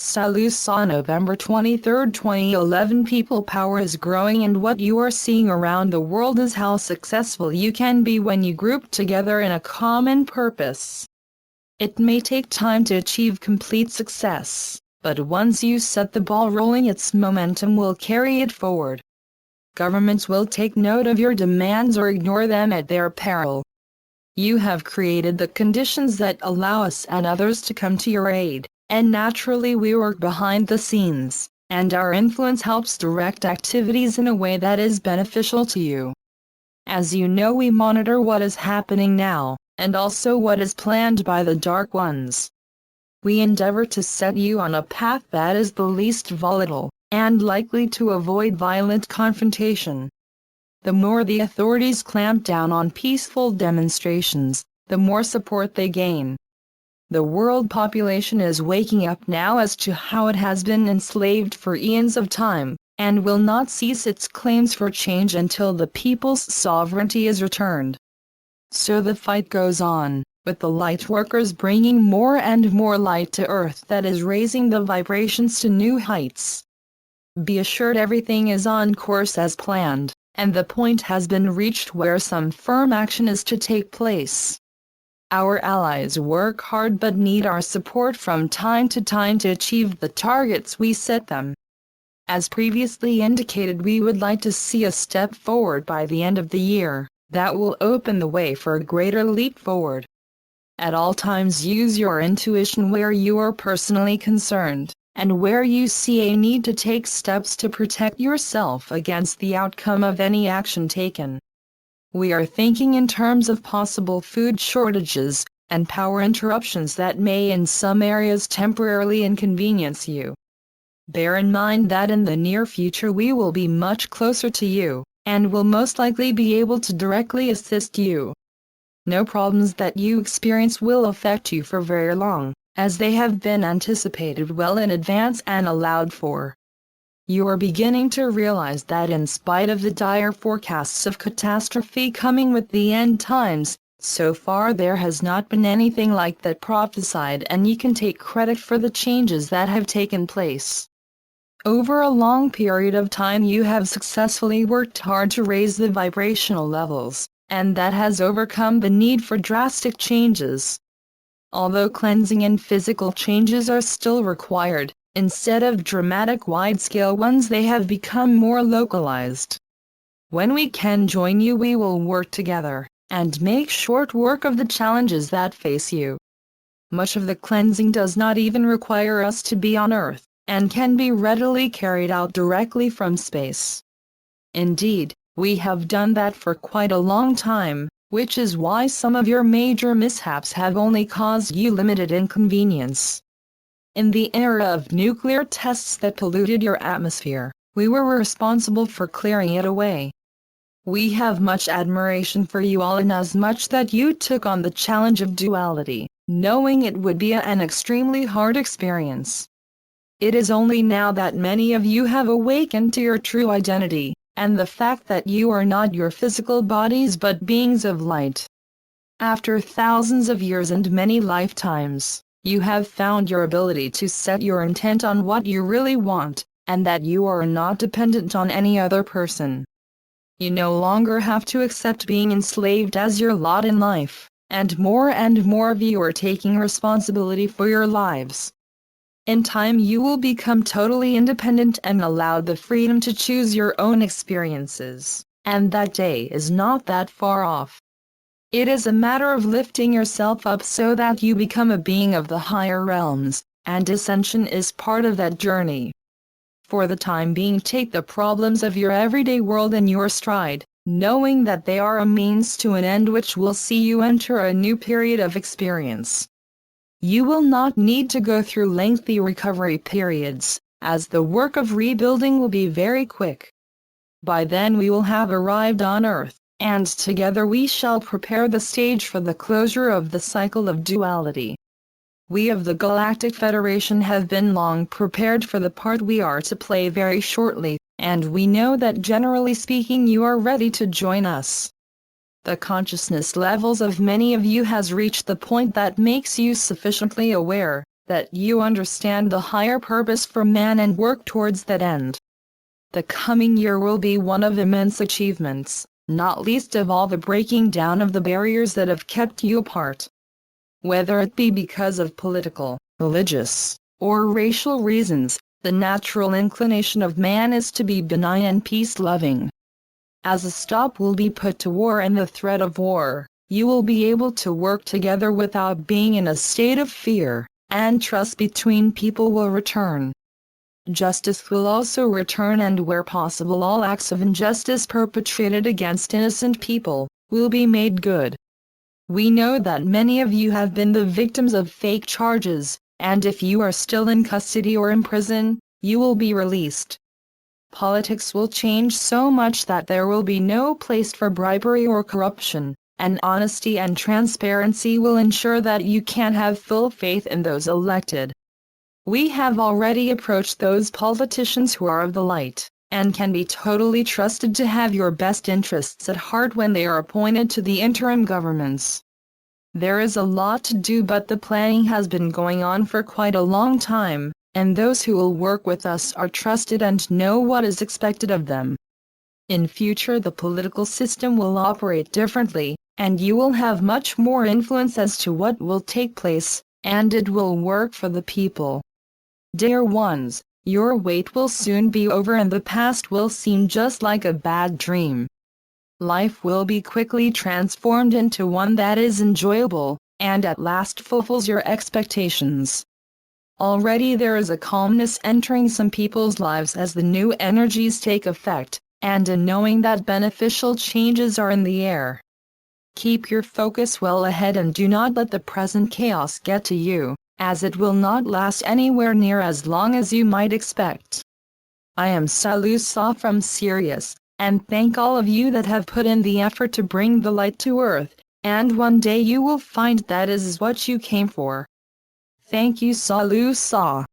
SaLuSa November 23, 2011. People power is growing, and what you are seeing around the world is how successful you can be when you group together in a common purpose. It may take time to achieve complete success, but once you set the ball rolling, its momentum will carry it forward. Governments will take note of your demands or ignore them at their peril. You have created the conditions that allow us and others to come to your aid, and naturally we work behind the scenes, and our influence helps direct activities in a way that is beneficial to you. As you know, we monitor what is happening now, and also what is planned by the Dark Ones. We endeavor to set you on a path that is the least volatile, and likely to avoid violent confrontation. The more the authorities clamp down on peaceful demonstrations, the more support they gain. The world population is waking up now as to how it has been enslaved for eons of time, and will not cease its claims for change until the people's sovereignty is returned. So the fight goes on, with the light workers bringing more and more light to Earth that is raising the vibrations to new heights. Be assured everything is on course as planned, and the point has been reached where some firm action is to take place. Our allies work hard but need our support from time to time to achieve the targets we set them. As previously indicated, we would like to see a step forward by the end of the year that will open the way for a greater leap forward. At all times use your intuition where you are personally concerned, and where you see a need to take steps to protect yourself against the outcome of any action taken. We are thinking in terms of possible food shortages and power interruptions that may in some areas temporarily inconvenience you. Bear in mind that in the near future we will be much closer to you, and will most likely be able to directly assist you. No problems that you experience will affect you for very long, as they have been anticipated well in advance and allowed for. You are beginning to realize that in spite of the dire forecasts of catastrophe coming with the end times, so far there has not been anything like that prophesied, and you can take credit for the changes that have taken place. Over a long period of time you have successfully worked hard to raise the vibrational levels, and that has overcome the need for drastic changes. Although cleansing and physical changes are still required, instead of dramatic wide-scale ones they have become more localized. When we can join you, we will work together, and make short work of the challenges that face you. Much of the cleansing does not even require us to be on Earth, and can be readily carried out directly from space. Indeed, we have done that for quite a long time, which is why some of your major mishaps have only caused you limited inconvenience. In the era of nuclear tests that polluted your atmosphere, we were responsible for clearing it away. We have much admiration for you all, inasmuch that you took on the challenge of duality, knowing it would be an extremely hard experience. It is only now that many of you have awakened to your true identity, and the fact that you are not your physical bodies but beings of light. After thousands of years and many lifetimes, you have found your ability to set your intent on what you really want, and that you are not dependent on any other person. You no longer have to accept being enslaved as your lot in life, and more of you are taking responsibility for your lives. In time you will become totally independent and allowed the freedom to choose your own experiences, and that day is not that far off. It is a matter of lifting yourself up so that you become a being of the higher realms, and ascension is part of that journey. For the time being, take the problems of your everyday world in your stride, knowing that they are a means to an end which will see you enter a new period of experience. You will not need to go through lengthy recovery periods, as the work of rebuilding will be very quick. By then we will have arrived on Earth, and together we shall prepare the stage for the closure of the cycle of duality. We of the Galactic Federation have been long prepared for the part we are to play very shortly, and we know that generally speaking you are ready to join us. The consciousness levels of many of you has reached the point that makes you sufficiently aware, that you understand the higher purpose for man and work towards that end. The coming year will be one of immense achievements, not least of all the breaking down of the barriers that have kept you apart. Whether it be because of political, religious, or racial reasons, the natural inclination of man is to be benign and peace-loving. As a stop will be put to war and the threat of war, you will be able to work together without being in a state of fear, and trust between people will return. Justice will also return, and where possible all acts of injustice perpetrated against innocent people will be made good. We know that many of you have been the victims of fake charges, and if you are still in custody or in prison, you will be released. Politics will change so much that there will be no place for bribery or corruption, and honesty and transparency will ensure that you can have full faith in those elected. We have already approached those politicians who are of the light, and can be totally trusted to have your best interests at heart when they are appointed to the interim governments. There is a lot to do, but the planning has been going on for quite a long time, and those who will work with us are trusted and know what is expected of them. In future the political system will operate differently, and you will have much more influence as to what will take place, and it will work for the people. Dear ones, your wait will soon be over and the past will seem just like a bad dream. Life will be quickly transformed into one that is enjoyable, and at last fulfills your expectations. Already there is a calmness entering some people's lives as the new energies take effect, and in knowing that beneficial changes are in the air. Keep your focus well ahead and do not let the present chaos get to you, as it will not last anywhere near as long as you might expect. I am SaLuSa from Sirius, and thank all of you that have put in the effort to bring the light to Earth, and one day you will find that is what you came for. Thank you, SaLuSa.